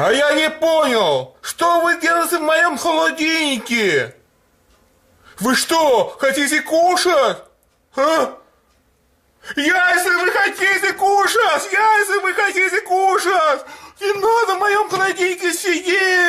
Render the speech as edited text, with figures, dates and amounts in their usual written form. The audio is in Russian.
А я не понял, что вы делаете в моем холодильнике? Вы что, хотите кушать? А? Если вы хотите кушать, не надо в моем холодильнике сидеть.